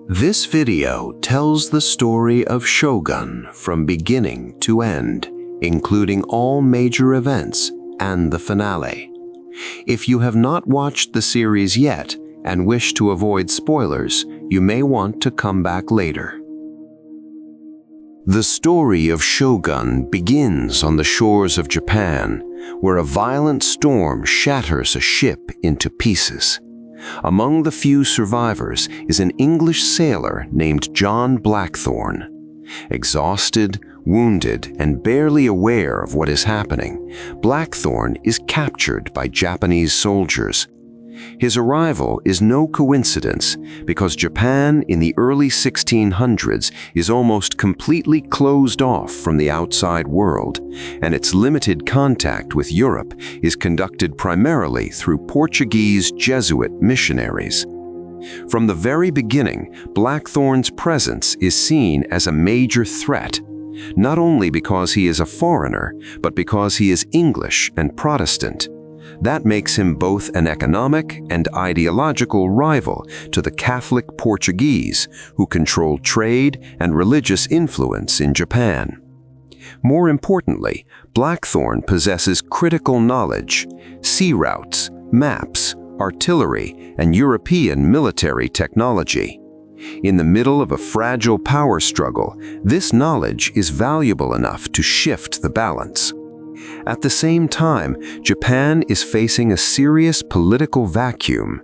This video tells the story of Shogun from beginning to end, including all major events and the finale. If you have not watched the series yet and wish to avoid spoilers, you may want to come back later. The story of Shogun begins on the shores of Japan, where a violent storm shatters a ship into pieces. Among the few survivors is an English sailor named John Blackthorne. Exhausted, wounded, and barely aware of what is happening, Blackthorne is captured by Japanese soldiers. His arrival is no coincidence because Japan in the early 1600s is almost completely closed off from the outside world, and its limited contact with Europe is conducted primarily through Portuguese Jesuit missionaries. From the very beginning, Blackthorne's presence is seen as a major threat, not only because he is a foreigner, but because he is English and Protestant. That makes him both an economic and ideological rival to the Catholic Portuguese, who control trade and religious influence in Japan. More importantly, Blackthorne possesses critical knowledge, sea routes, maps, artillery, and European military technology. In the middle of a fragile power struggle, this knowledge is valuable enough to shift the balance. At the same time, Japan is facing a serious political vacuum.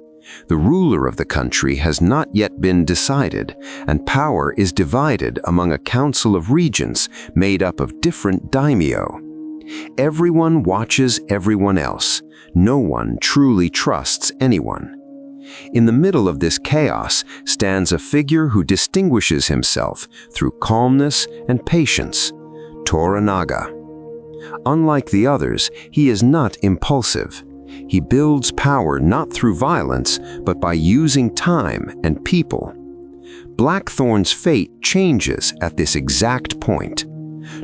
The ruler of the country has not yet been decided, and power is divided among a council of regents made up of different daimyo. Everyone watches everyone else. No one truly trusts anyone. In the middle of this chaos stands a figure who distinguishes himself through calmness and patience: Toranaga. Unlike the others, he is not impulsive. He builds power not through violence, but by using time and people. Blackthorne's fate changes at this exact point.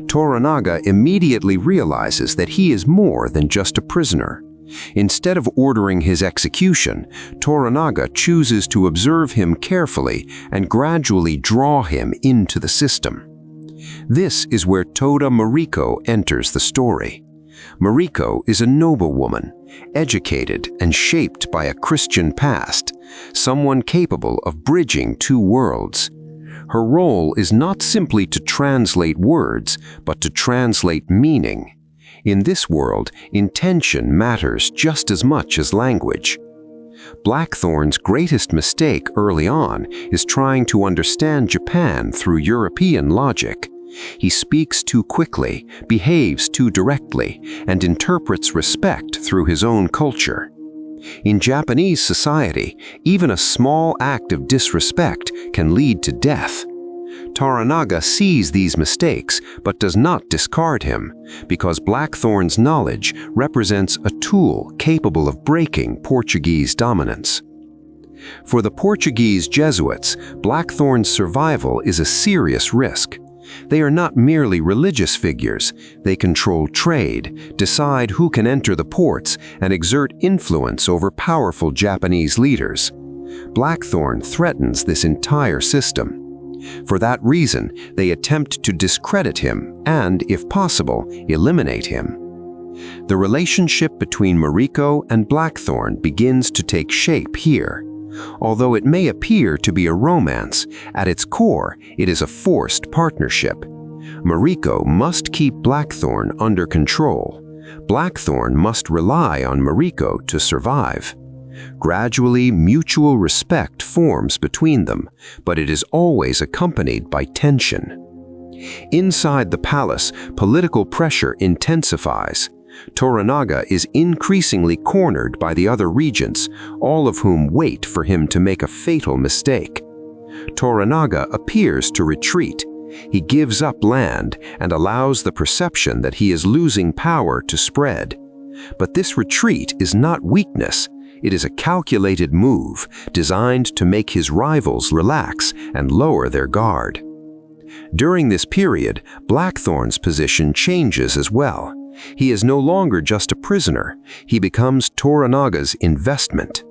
Toranaga immediately realizes that he is more than just a prisoner. Instead of ordering his execution, Toranaga chooses to observe him carefully and gradually draw him into the system. This is where Mariko enters the story. Mariko is a noblewoman, educated and shaped by a Christian past, someone capable of bridging two worlds. Her role is not simply to translate words, but to translate meaning. In this world, intention matters just as much as language. Blackthorne's greatest mistake early on is trying to understand Japan through European logic. He speaks too quickly, behaves too directly, and interprets respect through his own culture. In Japanese society, even a small act of disrespect can lead to death. Toranaga sees these mistakes but does not discard him, because Blackthorne's knowledge represents a tool capable of breaking Portuguese dominance. For the Portuguese Jesuits, Blackthorne's survival is a serious risk. They are not merely religious figures. They control trade, decide who can enter the ports, and exert influence over powerful Japanese leaders. Blackthorne threatens this entire system. For that reason, they attempt to discredit him and, if possible, eliminate him. The relationship between Mariko and Blackthorne begins to take shape here. Although it may appear to be a romance, at its core, it is a forced partnership. Mariko must keep Blackthorne under control. Blackthorne must rely on Mariko to survive. Gradually, mutual respect forms between them, but it is always accompanied by tension. Inside the palace, political pressure intensifies. Toranaga is increasingly cornered by the other regents, all of whom wait for him to make a fatal mistake. Toranaga appears to retreat. He gives up land and allows the perception that he is losing power to spread. But this retreat is not weakness. It is a calculated move designed to make his rivals relax and lower their guard. During this period, Blackthorne's position changes as well. He is no longer just a prisoner. He becomes Toranaga's investment.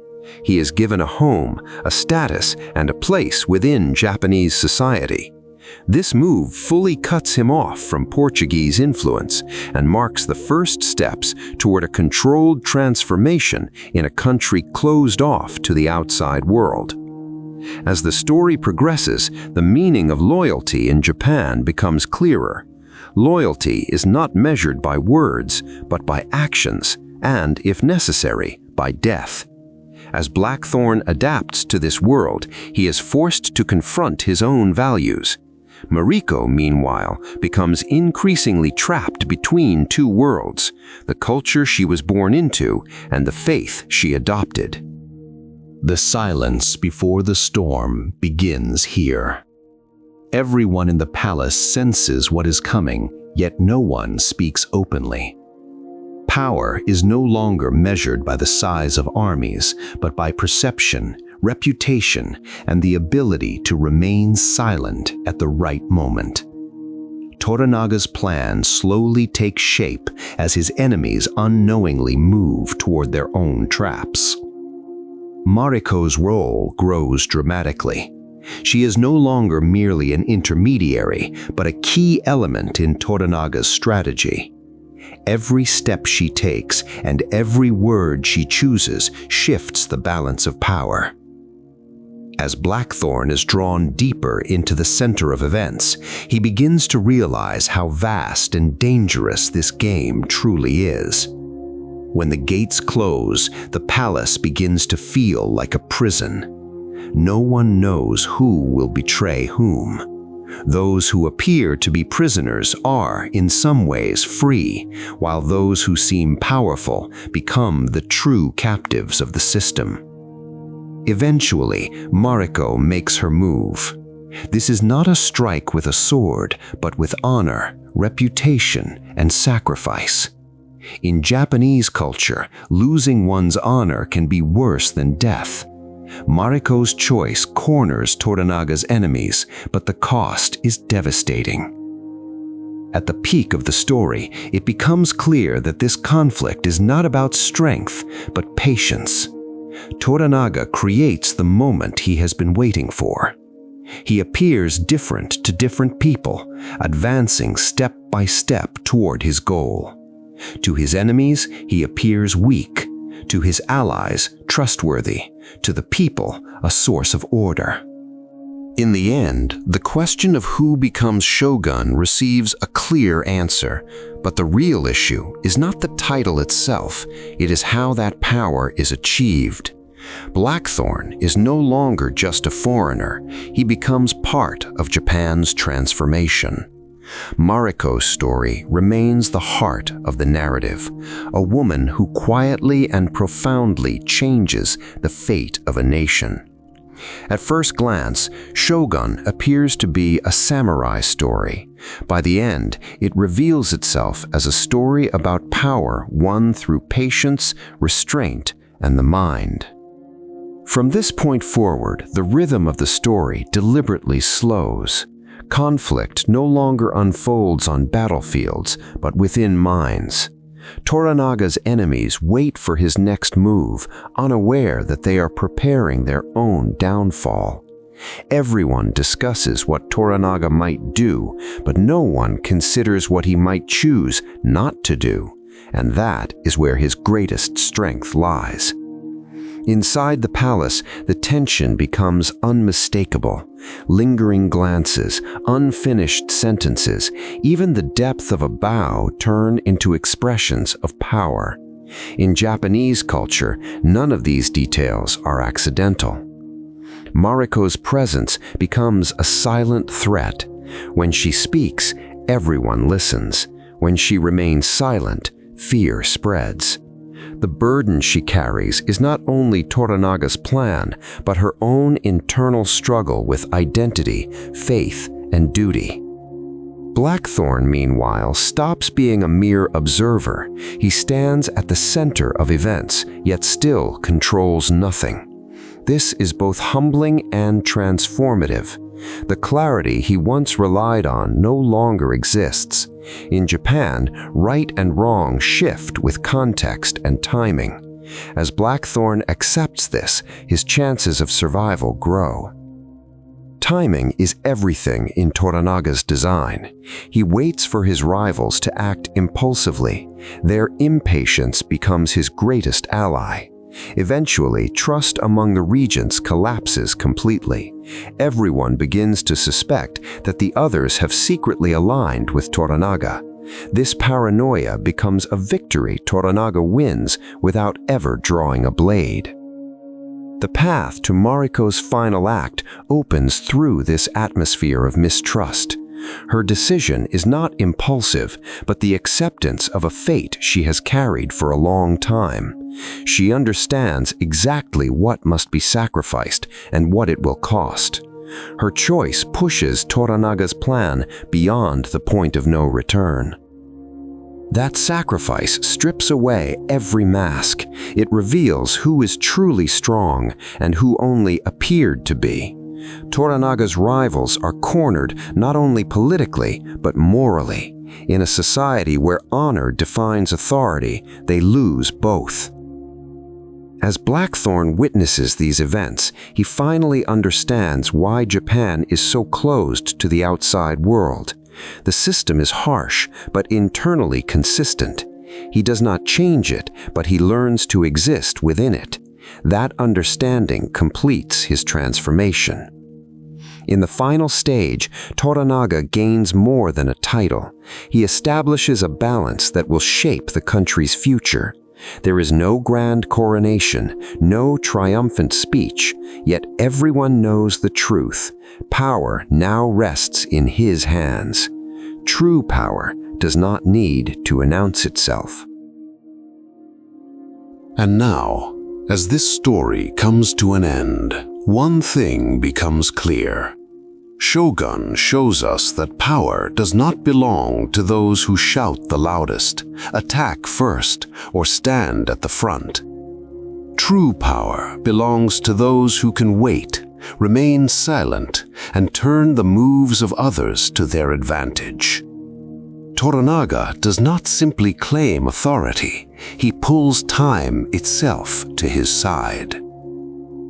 He is given a home, a status, and a place within Japanese society. This move fully cuts him off from Portuguese influence and marks the first steps toward a controlled transformation in a country closed off to the outside world. As the story progresses, the meaning of loyalty in Japan becomes clearer. Loyalty is not measured by words, but by actions, and, if necessary, by death. As Blackthorne adapts to this world, he is forced to confront his own values. Mariko, meanwhile, becomes increasingly trapped between two worlds, the culture she was born into and the faith she adopted. The silence before the storm begins here. Everyone in the palace senses what is coming, yet no one speaks openly. Power is no longer measured by the size of armies, but by perception, reputation, and the ability to remain silent at the right moment. Toranaga's plan slowly takes shape as his enemies unknowingly move toward their own traps. Mariko's role grows dramatically. She is no longer merely an intermediary, but a key element in Toranaga's strategy. Every step she takes and every word she chooses shifts the balance of power. As Blackthorne is drawn deeper into the center of events, he begins to realize how vast and dangerous this game truly is. When the gates close, the palace begins to feel like a prison. No one knows who will betray whom. Those who appear to be prisoners are, in some ways, free, while those who seem powerful become the true captives of the system. Eventually, Mariko makes her move. This is not a strike with a sword, but with honor, reputation, and sacrifice. In Japanese culture, losing one's honor can be worse than death. Mariko's choice corners Toranaga's enemies, but the cost is devastating. At the peak of the story, it becomes clear that this conflict is not about strength, but patience. Toranaga creates the moment he has been waiting for. He appears different to different people, advancing step by step toward his goal. To his enemies, he appears weak. To his allies, trustworthy. To the people, a source of order. In the end, the question of who becomes Shogun receives a clear answer, but the real issue is not the title itself, it is how that power is achieved. Blackthorne is no longer just a foreigner, he becomes part of Japan's transformation. Mariko's story remains the heart of the narrative, a woman who quietly and profoundly changes the fate of a nation. At first glance, Shogun appears to be a samurai story. By the end, it reveals itself as a story about power won through patience, restraint, and the mind. From this point forward, the rhythm of the story deliberately slows. Conflict no longer unfolds on battlefields, but within minds. Toranaga's enemies wait for his next move, unaware that they are preparing their own downfall. Everyone discusses what Toranaga might do, but no one considers what he might choose not to do, and that is where his greatest strength lies. Inside the palace, the tension becomes unmistakable. Lingering glances, unfinished sentences, even the depth of a bow turn into expressions of power. In Japanese culture, none of these details are accidental. Mariko's presence becomes a silent threat. When she speaks, everyone listens. When she remains silent, fear spreads. The burden she carries is not only Toranaga's plan, but her own internal struggle with identity, faith, and duty. Blackthorne, meanwhile, stops being a mere observer. He stands at the center of events, yet still controls nothing. This is both humbling and transformative. The clarity he once relied on no longer exists. In Japan, right and wrong shift with context and timing. As Blackthorne accepts this, his chances of survival grow. Timing is everything in Toranaga's design. He waits for his rivals to act impulsively. Their impatience becomes his greatest ally. Eventually, trust among the regents collapses completely. Everyone begins to suspect that the others have secretly aligned with Toranaga. This paranoia becomes a victory Toranaga wins without ever drawing a blade. The path to Mariko's final act opens through this atmosphere of mistrust. Her decision is not impulsive, but the acceptance of a fate she has carried for a long time. She understands exactly what must be sacrificed and what it will cost. Her choice pushes Toranaga's plan beyond the point of no return. That sacrifice strips away every mask. It reveals who is truly strong and who only appeared to be. Toranaga's rivals are cornered not only politically, but morally. In a society where honor defines authority, they lose both. As Blackthorne witnesses these events, he finally understands why Japan is so closed to the outside world. The system is harsh, but internally consistent. He does not change it, but he learns to exist within it. That understanding completes his transformation. In the final stage, Toranaga gains more than a title. He establishes a balance that will shape the country's future. There is no grand coronation, no triumphant speech, yet everyone knows the truth. Power now rests in his hands. True power does not need to announce itself. And now, as this story comes to an end, one thing becomes clear. Shogun shows us that power does not belong to those who shout the loudest, attack first, or stand at the front. True power belongs to those who can wait, remain silent, and turn the moves of others to their advantage. Toranaga does not simply claim authority, he pulls time itself to his side.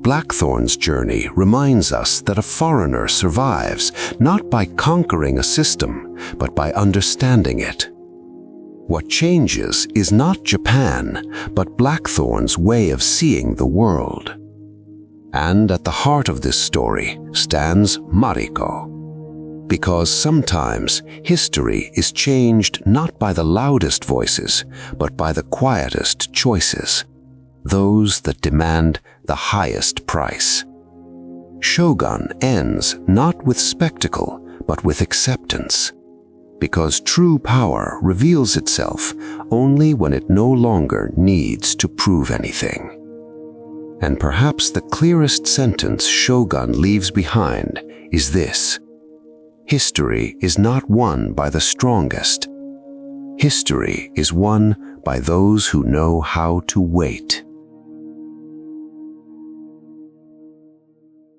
Blackthorne's journey reminds us that a foreigner survives not by conquering a system, but by understanding it. What changes is not Japan, but Blackthorne's way of seeing the world. And at the heart of this story stands Mariko. Because sometimes history is changed not by the loudest voices, but by the quietest choices, those that demand the highest price. Shogun ends not with spectacle, but with acceptance. Because true power reveals itself only when it no longer needs to prove anything. And perhaps the clearest sentence Shogun leaves behind is this: history is not won by the strongest. History is won by those who know how to wait.